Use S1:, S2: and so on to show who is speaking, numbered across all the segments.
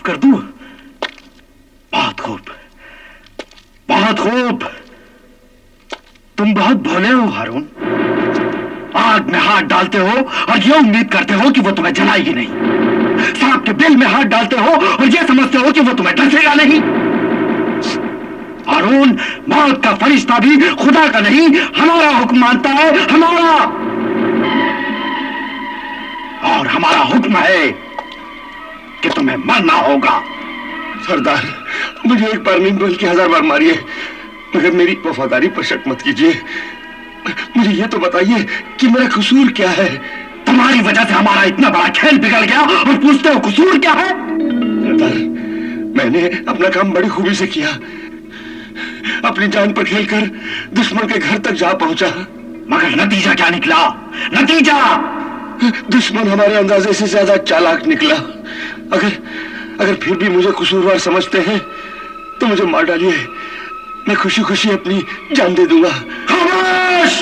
S1: कर दूं? बहुत खूब, बहुत खूब। तुम बहुत भोले हो हारून। आग में हाथ डालते हो और ये उम्मीद करते हो कि वो तुम्हें जलाएगी नहीं। सांप के बिल में हाथ डालते हो और ये समझते हो कि वो तुम्हें डसेगा नहीं। हारून, मौत का फरिश्ता भी खुदा का नहीं, हमारा हुक्म मानता है, हमारा। और हमारा हुक्म है कि तुम्हें मरना होगा।
S2: सरदार, मुझे एक बार नहीं बल्कि 1000 बार मारिए, मगर मेरी वफादारी पर शक मत कीजिए। मुझे ये तो बताइए कि मेरा कसूर क्या है?
S1: तुम्हारी वजह से हमारा इतना बड़ा खेल बिगड़ गया और पूछते हो कसूर क्या है?
S2: सरदार, मैंने अपना काम बड़ी खूबी से किया, अपनी जान पर खेलकर दुश्मन के घर तक जा पहुंचा।
S1: मगर नतीजा क्या निकला? नतीजा?
S2: दुश्मन हमारे अंदाजे से ज्यादा चालाक निकला। अगर फिर भी मुझे कसूरवार समझते हैं तो मुझे मार डालिए, मैं खुशी खुशी अपनी जान दे दूंगा।
S1: खामोश!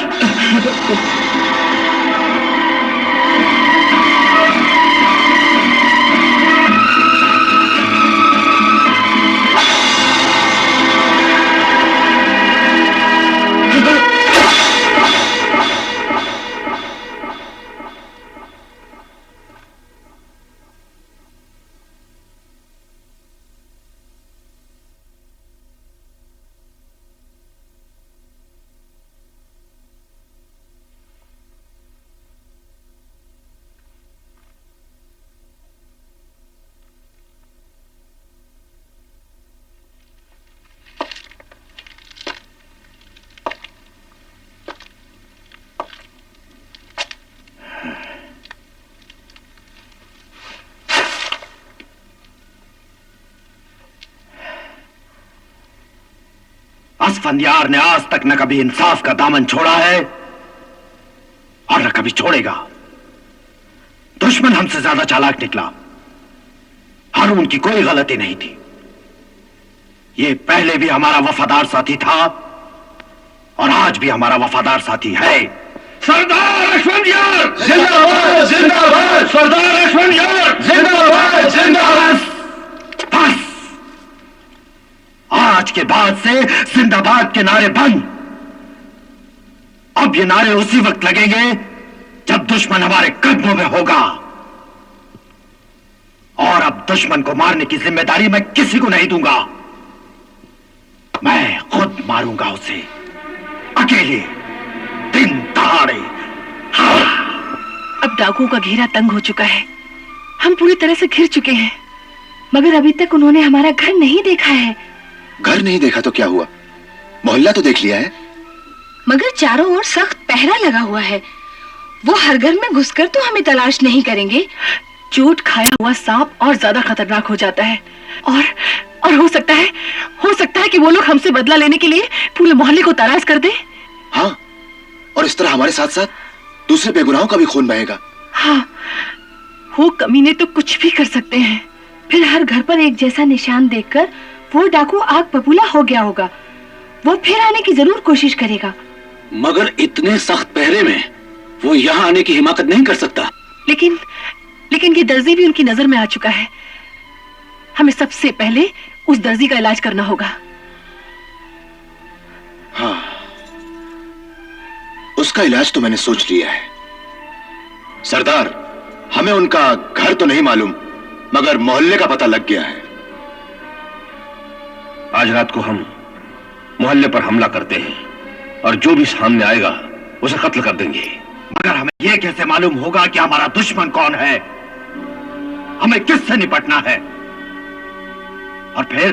S1: असफंदियार ने आज तक न कभी इंसाफ का दामन छोड़ा है और न कभी छोड़ेगा। दुश्मन हमसे ज्यादा चालाक निकला। हारून की कोई गलती नहीं थी। ये पहले भी हमारा वफादार साथी था और आज भी हमारा वफादार साथी है। सरदार असफंदियार
S2: जिंदाबाद, जिंदाबाद।
S1: सरदार असफंदियार
S2: जिंदाबाद, जिंदाबाद।
S1: बस, आज के बाद से जिंदाबाद के नारे बंद। अब ये नारे उसी वक्त लगेंगे जब दुश्मन हमारे कदमों में होगा। और अब दुश्मन को मारने की जिम्मेदारी मैं किसी को नहीं दूंगा। मैं खुद मारूंगा उसे, अकेले, दिन दहाड़े।
S3: अब डाकुओं का घेरा तंग हो चुका है। हम पूरी तरह से घिर चुके हैं, मगर अभी तक उन्होंने हमारा घर नहीं देखा है।
S2: घर नहीं देखा तो क्या हुआ? मोहल्ला तो देख लिया है।
S3: मगर चारों ओर सख्त पहरा लगा हुआ है। वो हर घर में घुसकर तो हमें तलाश नहीं करेंगे। चोट खाया हुआ सांप और ज्यादा खतरनाक हो जाता है। और हो सकता है कि वो लोग हमसे बदला लेने के लिए पूरे मोहल्ले को तलाश कर दे।
S2: हाँ, और इस तरह हमारे साथ साथ दूसरे बेगुनाहों का भी खून बहेगा।
S3: हाँ, वो कमीने तो कुछ भी कर सकते हैं। फिर हर घर पर एक जैसा निशान देखकर वो डाकू आग बबूला हो गया होगा। वो फिर आने की जरूर कोशिश करेगा।
S4: मगर इतने सख्त पहरे में वो यहाँ आने की हिमाकत नहीं कर सकता।
S3: लेकिन ये दर्जी भी उनकी नजर में आ चुका है। हमें सबसे पहले उस दर्जी का इलाज करना होगा।
S2: हाँ, उसका इलाज तो मैंने सोच लिया है। सरदार, हमें उनका घर तो नहीं मालूम, मगर मोहल्ले का पता लग गया है।
S5: आज रात को हम मोहल्ले पर हमला करते हैं और जो भी सामने आएगा उसे कत्ल कर देंगे।
S1: मगर हमें यह कैसे मालूम होगा कि हमारा दुश्मन कौन है? हमें किससे निपटना है? और फिर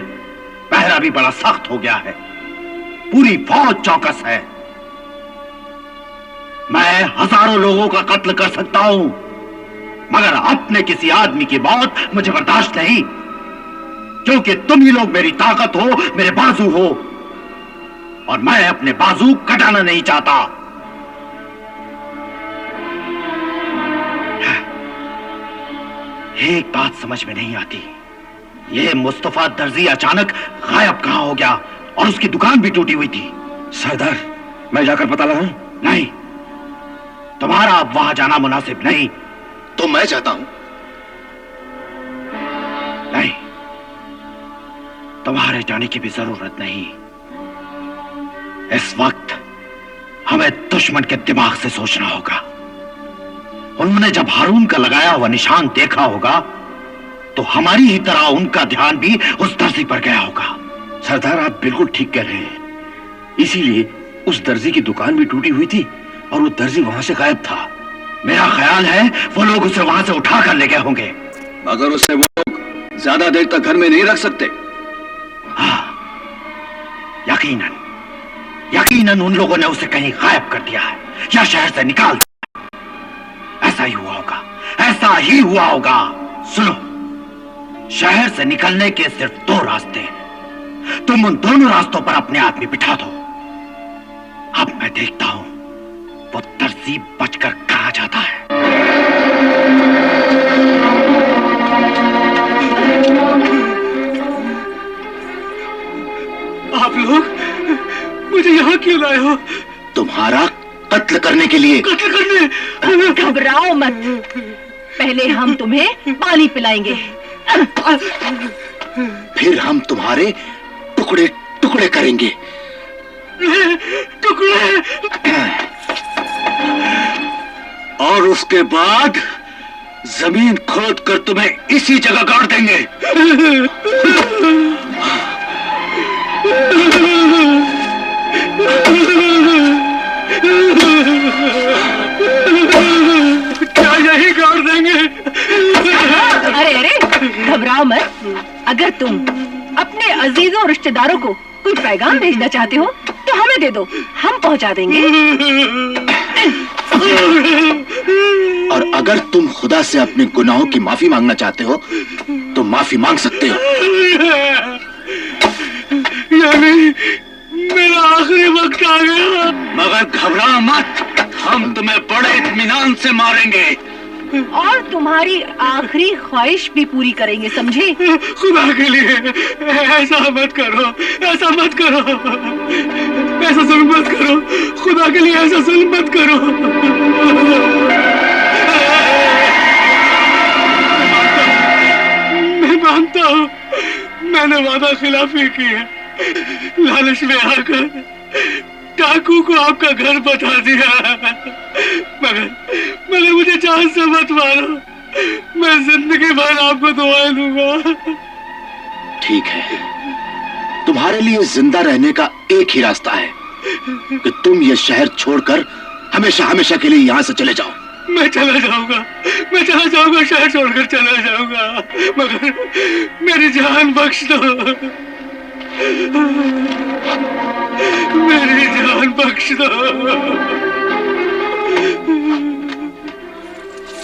S1: पहरा भी बड़ा सख्त हो गया है। पूरी फौज चौकस है। मैं हजारों लोगों का कत्ल कर सकता हूं, मगर अपने किसी आदमी की मौत मुझे बर्दाश्त नहीं, क्योंकि तुम ही लोग मेरी ताकत हो, मेरे बाजू हो, और मैं अपने बाजू कटाना नहीं चाहता। एक बात समझ में नहीं आती, ये मुस्तफा दर्जी अचानक गायब कहां हो गया और उसकी दुकान भी टूटी हुई थी।
S5: सरदार, मैं जाकर पता लगाऊं?
S1: नहीं, तुम्हारा अब वहां जाना मुनासिब नहीं।
S2: तो मैं चाहता हूं।
S1: नहीं, तुम्हारे जाने की भी जरूरत नहीं। इस वक्त हमें दुश्मन के दिमाग से सोचना होगा। उन्होंने जब हारून का लगाया हुआ निशान देखा होगा तो हमारी ही तरह उनका ध्यान भी उस दर्जी पर गया होगा।
S5: सरदार, आप बिल्कुल ठीक कह रहे हैं। इसीलिए उस दर्जी की दुकान भी टूटी हुई थी और वो दर्जी वहां से गायब था।
S1: मेरा ख्याल है वो लोग उसे वहां से उठा कर ले गए होंगे।
S4: मगर उसे वो लोग ज्यादा देर तक घर में नहीं रख सकते।
S1: हाँ, यकीनन यकीनन उन लोगों ने उसे कहीं गायब कर दिया है या शहर से निकाल दिया। ऐसा ही हुआ होगा, ऐसा ही हुआ होगा। सुनो, शहर से निकलने के सिर्फ 2 रास्ते हैं। तुम उन दोनों रास्तों पर अपने आदमी बिठा दो। अब मैं देखता हूं वो दर्जी बचकर कहां जाता है।
S2: आप लोग मुझे यहाँ क्यों लाए हो?
S4: तुम्हारा कत्ल करने के लिए।
S2: कत्ल करने?
S3: घबराओ मत, पहले हम तुम्हें पानी पिलाएंगे,
S4: फिर हम तुम्हारे टुकड़े टुकड़े करेंगे।
S2: टुकड़े?
S4: और उसके बाद जमीन खोद कर तुम्हें इसी जगह गाड़ देंगे।
S2: क्या यही गाड़ देंगे?
S3: अरे अरे, घबराओ मत। अगर तुम अपने अजीजों और रिश्तेदारों को कोई पैगाम भेजना चाहते हो तो हमें दे दो, हम पहुंचा देंगे।
S4: और अगर तुम खुदा से अपने गुनाहों की माफी मांगना चाहते हो तो माफी मांग सकते हो।
S2: यानी मेरा आखिरी वक्त आ गया।
S4: मगर घबरा मत, हम तुम्हें बड़े इत्मीनान से मारेंगे
S3: और तुम्हारी आखिरी ख्वाहिश भी पूरी करेंगे, समझे?
S2: खुदा के लिए ऐसा मत करो, ऐसा मत करो, ऐसा जुल्म मत करो। खुदा के लिए ऐसा जुल्म मत करो। मैं मानता हूँ मैंने वादा खिलाफी की है। लालच में आकर डाकू को आपका घर बता दिया, मगर मुझे जान से मत मारो। मैं जिंदगी भर आपको दुआएं दूंगा।
S4: ठीक है, तुम्हारे लिए जिंदा रहने का एक ही रास्ता है कि तुम ये शहर छोड़कर हमेशा हमेशा के लिए यहाँ से चले जाओ।
S2: मैं चला जाऊंगा, मैं चला जाऊंगा, शहर छोड़कर चला जाऊंगा, मगर मेरी जान बख्श दो, मेरी जान बख्श दो।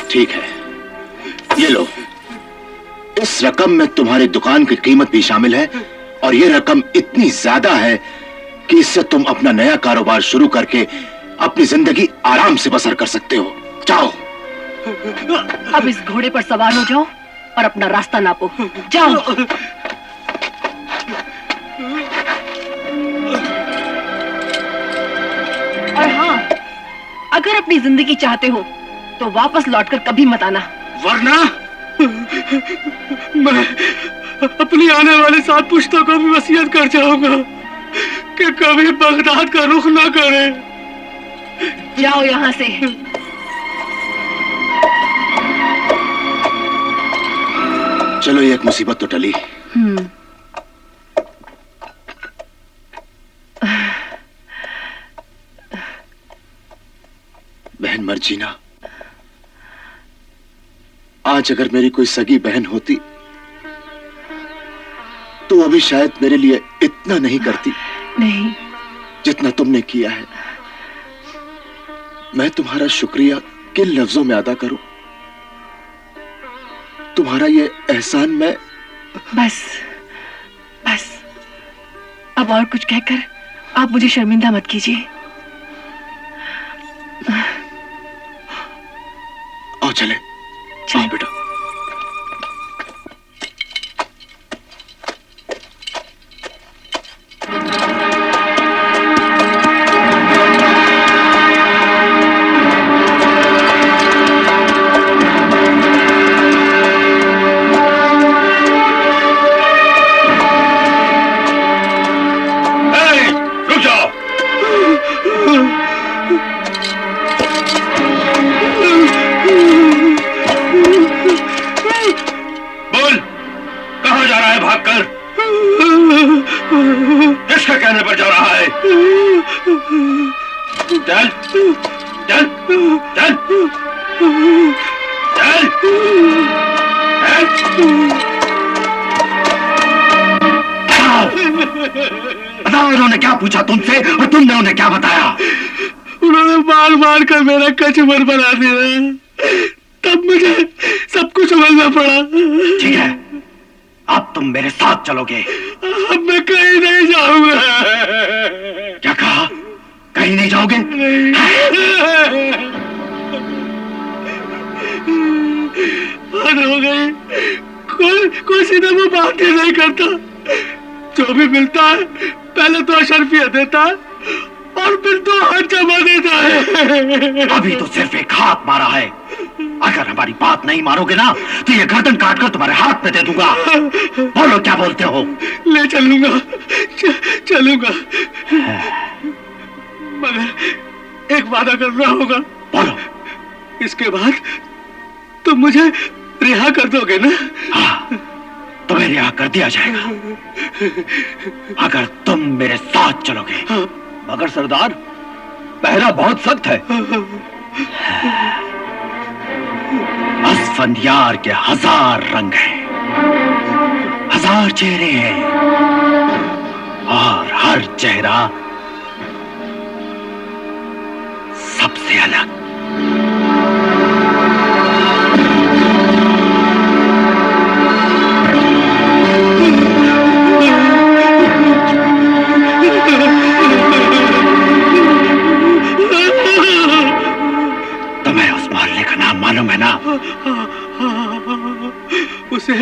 S4: ठीक है, ये लो, इस रकम में तुम्हारी दुकान की कीमत भी शामिल है और ये रकम इतनी ज्यादा है कि इससे तुम अपना नया कारोबार शुरू करके अपनी जिंदगी आराम से बसर कर सकते हो। जाओ।
S3: अब इस घोड़े पर सवार हो जाओ और अपना रास्ता नापो। जाओ। और हाँ, अगर अपनी जिंदगी चाहते हो तो वापस लौटकर कभी मत आना,
S4: वरना
S2: मैं अपनी आने वाली 7 पुश्तों को भी वसीयत कर जाऊंगा कि कभी बगदाद का रुख ना करें।
S3: जाओ यहाँ से।
S4: चलो, ये एक मुसीबत तो टली। बहन मर्जीना, आज अगर मेरी कोई सगी बहन होती तो वो भी शायद मेरे लिए इतना नहीं करती
S3: नहीं,
S4: जितना तुमने किया है। मैं तुम्हारा शुक्रिया किन लफ्जों में अदा करूं? तुम्हारा ये एहसान मैं
S3: बस बस, अब और कुछ कहकर आप मुझे शर्मिंदा मत कीजिए।
S4: आओ चले।
S3: चलें।
S4: आओ बेटा।
S5: रहा है भागकर? किसके कहने पर जा रहा है? चल चल चल चल
S1: बताओ उन्होंने क्या पूछा तुमसे और तुमने उन्हें क्या बताया?
S2: उन्होंने मार मार कर मेरा कचूमर बना दिया, तब मुझे सब कुछ समझना पड़ा।
S1: ठीक है, अब तुम मेरे साथ चलोगे।
S2: अब मैं कहीं नहीं जाऊंगा।
S1: क्या कहा? कहीं नहीं जाओगे?
S2: हद हो गई, कोई सीधे वो बात ही नहीं करता। जो भी मिलता है पहले तो अशर्फियत देता है और फिर तो हाथ जमा देता है।
S1: अभी तो सिर्फ एक हाथ मारा है, अगर हमारी बात नहीं मारोगे ना तो ये गर्दन काटकर तुम्हारे हाथ में दे दूंगा। बोलो क्या बोलते हो?
S2: ले चलूंगा, चलूंगा, मगर एक वादा करना होगा।
S1: बोलो।
S2: इसके बाद तुम मुझे रिहा कर दोगे ना?
S1: हाँ, तुम्हें रिहा कर दिया जाएगा अगर तुम मेरे साथ चलोगे।
S5: मगर सरदार, पहरा बहुत सख्त है।
S1: असफंदियार के 1000 रंग हैं, 1000 चेहरे हैं और हर चेहरा सबसे अलग। तुम्हें उस मोहल्ले का नाम मालूम है ना?
S2: उसे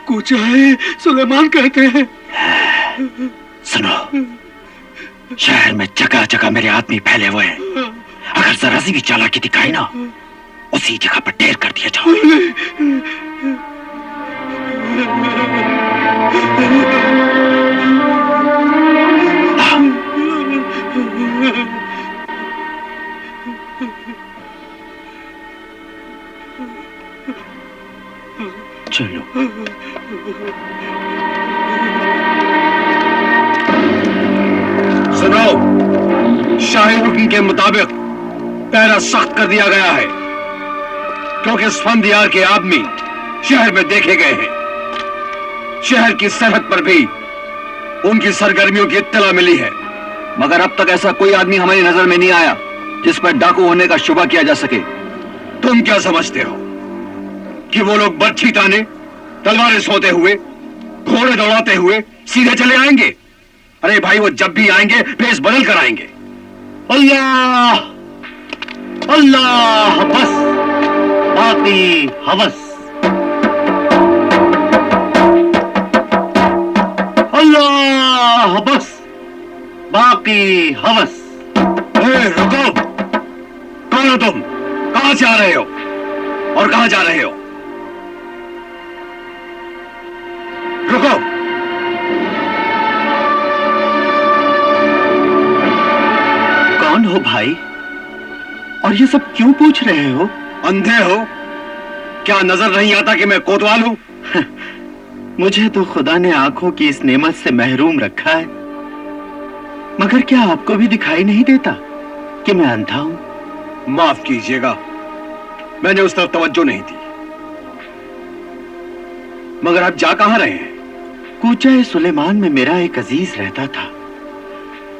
S2: कूचाए सुलेमान कहते हैं।
S1: सुनो, शहर में जगह जगह मेरे आदमी फैले हुए हैं। अगर जरा सी भी चालाकी दिखाई ना, उसी जगह पर ढेर कर दिया जाओ। चलो।
S5: सुनो, शाही हुक्म के मुताबिक पहरा सख्त कर दिया गया है, क्योंकि स्फंदियार के आदमी शहर में देखे गए हैं। शहर की सरहद पर भी उनकी सरगर्मियों की इत्तला मिली है, मगर अब तक ऐसा कोई आदमी हमारी नजर में नहीं आया जिस पर डाकू होने का शुबा किया जा सके। तुम क्या समझते हो कि वो लोग बर्छी ताने, तलवारें सोते हुए, घोड़े दौड़ाते हुए सीधे चले आएंगे? अरे भाई, वो जब भी आएंगे भेष बदल कर आएंगे।
S1: अल्लाह अल्लाह, बस बाकी हवस। अल्लाह बस बाकी हवस।
S5: रुको, कौन हो तुम? कहां से आ रहे हो और कहां जा रहे हो? रुको।
S1: कौन हो भाई, और ये सब क्यों पूछ रहे हो?
S5: अंधे हो क्या? नजर नहीं आता कि मैं कोतवाल हूं?
S1: मुझे तो खुदा ने आंखों की इस नेमत से महरूम रखा है, मगर क्या आपको भी दिखाई नहीं देता कि मैं अंधा हूं?
S5: माफ कीजिएगा, मैंने उस तरफ तवज्जो नहीं दी। मगर आप जा कहां रहे हैं?
S1: कूचा सुलेमान में मेरा एक अजीज रहता था,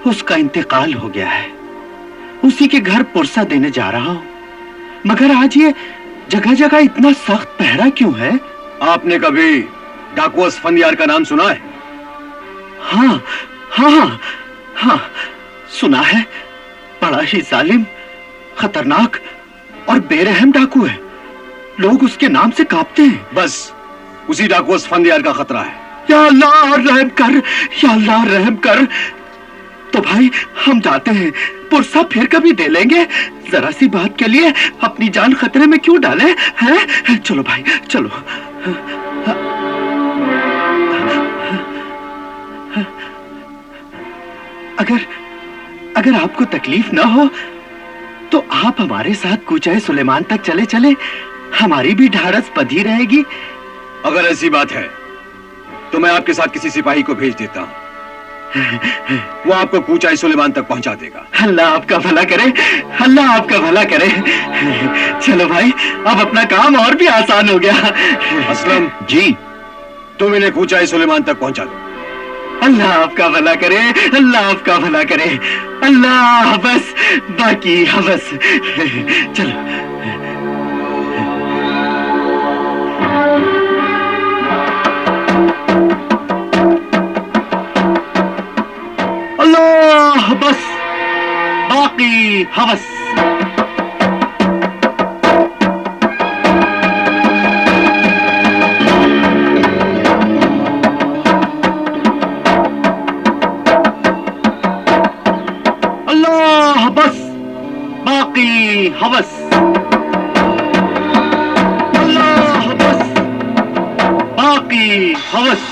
S1: उसका इंतकाल हो गया है। उसी के घर पुरसा देने जा रहा हूं, मगर आज ये जगह जगह इतना सख्त पहरा क्यों है?
S5: आपने कभी डाकू असफंदियार का नाम सुना है?
S1: हाँ हाँ हाँ, सुना है। बड़ा ही जालिम, खतरनाक और बेरहम डाकू है। लोग उसके नाम से कांपते हैं।
S5: बस उसी डाकू असफंदियार का खतरा है।
S1: या अल्लाह रहम कर, या अल्लाह रहम कर। तो भाई हम जाते हैं, पुरसा फिर कभी दे लेंगे। जरा सी बात के लिए अपनी जान खतरे में क्यों डालें? हैं? चलो भाई चलो। अगर आपको तकलीफ ना हो तो आप हमारे साथ कूचा सुलेमान तक चले चले, हमारी भी ढाढ़स बंधी रहेगी।
S5: अगर ऐसी बात है तो मैं आपके साथ किसी सिपाही को भेज देता हूं, वो आपको कूचाई सुलेमान तक पहुंचा देगा।
S1: अल्लाह आपका भला करे, अल्लाह आपका भला करे। चलो भाई, अब अपना काम और भी आसान हो गया।
S5: असलम
S1: जी।
S5: तुम इन्हें कूचाई सुलेमान तक पहुंचा दो।
S1: अल्लाह आपका भला करे, अल्लाह आपका भला करे। अल्लाह बस, बाकी हवस। चलो। अल्लाह बस, बाकी हवस। अल्लाह बस, बाकी हवस। अल्लाह बस, बाकी हवस।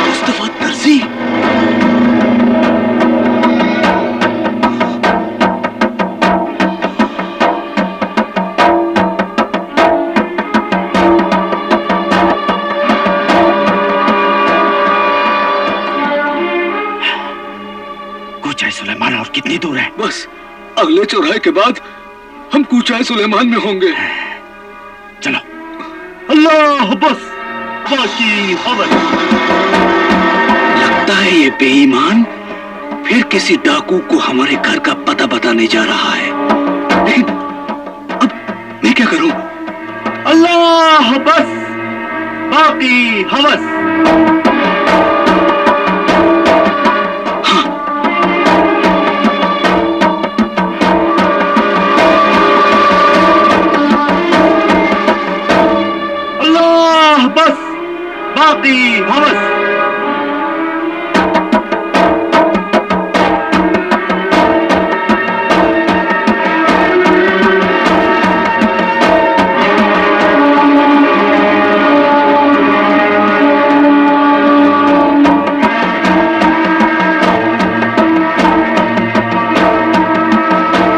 S1: मुस्तफा दर्जी। कूचाई सुलेमान और कितनी दूर है?
S2: बस अगले चौराहे के बाद हम कूचाई सुलेमान में होंगे।
S1: चलो। अल्लाह बस, बाकी हवस।
S2: लगता है ये बेईमान फिर किसी डाकू को हमारे घर का पता बताने जा रहा है। लेकिन अब मैं क्या करूं?
S1: अल्लाह बस, बाकी हवस। अल्लाह बस, बाकी हवस।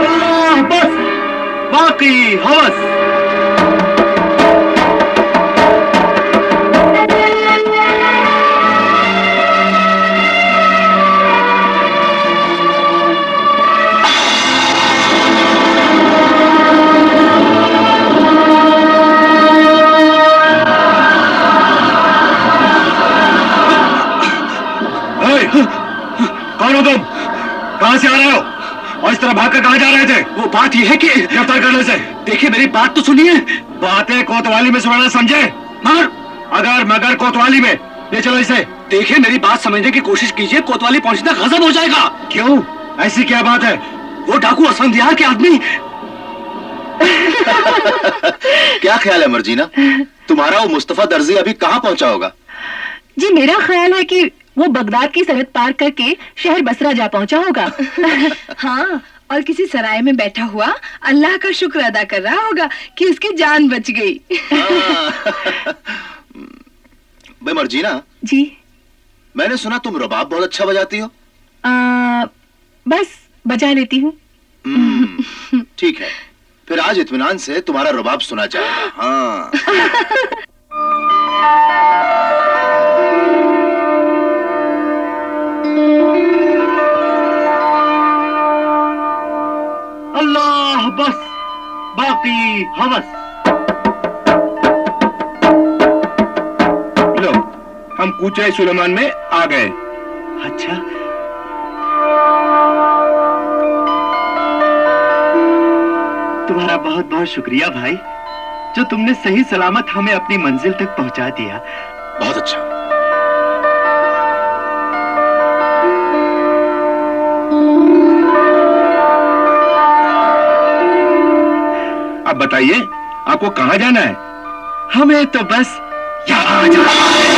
S1: अल्लाह बस, बाकी हवस।
S5: कौन हो तुम? कहां से आ रहे हो और इस तरह भागकर कहां जा रहे थे?
S2: वो बात यह है कि
S5: गिरफ्तार करने से।
S2: देखिए मेरी बात तो सुनिए।
S5: बातें कोतवाली में सुनाना समझे?
S2: मगर
S5: अगर मगर कोतवाली में ले चलो इसे।
S2: देखिए मेरी बात समझने की कोशिश कीजिए, कोतवाली पहुंचना गजब हो जाएगा।
S5: क्यों? ऐसी क्या बात है?
S2: वो डाकू असफंदियार के आदमी।
S4: क्या ख्याल है मर्जीना, तुम्हारा वो मुस्तफा दर्जी अभी कहाँ पहुंचा होगा?
S3: जी मेरा ख्याल है कि वो बगदाद की सरहद पार करके शहर बसरा जा पहुंचा होगा। हाँ, और किसी सराय में बैठा हुआ अल्लाह का शुक्र अदा कर रहा होगा कि उसकी जान बच गई।
S4: भाई मर्जीना
S3: जी।
S4: मैंने सुना तुम रबाब बहुत अच्छा बजाती हो।
S3: बस बजा लेती हूँ।
S4: ठीक है, फिर आज इत्मीनान से तुम्हारा रबाब सुना जाएगा। हाँ।
S1: अल्लाह बस, बाकी हवस।
S5: लो, हम कूचाई सुलेमान में आ गए।
S1: अच्छा, तुम्हारा बहुत बहुत शुक्रिया भाई, जो तुमने सही सलामत हमें अपनी मंजिल तक पहुंचा दिया।
S4: बहुत अच्छा।
S5: अब बताइए, आपको कहां जाना है?
S1: हमें तो बस यहाँ जाना है।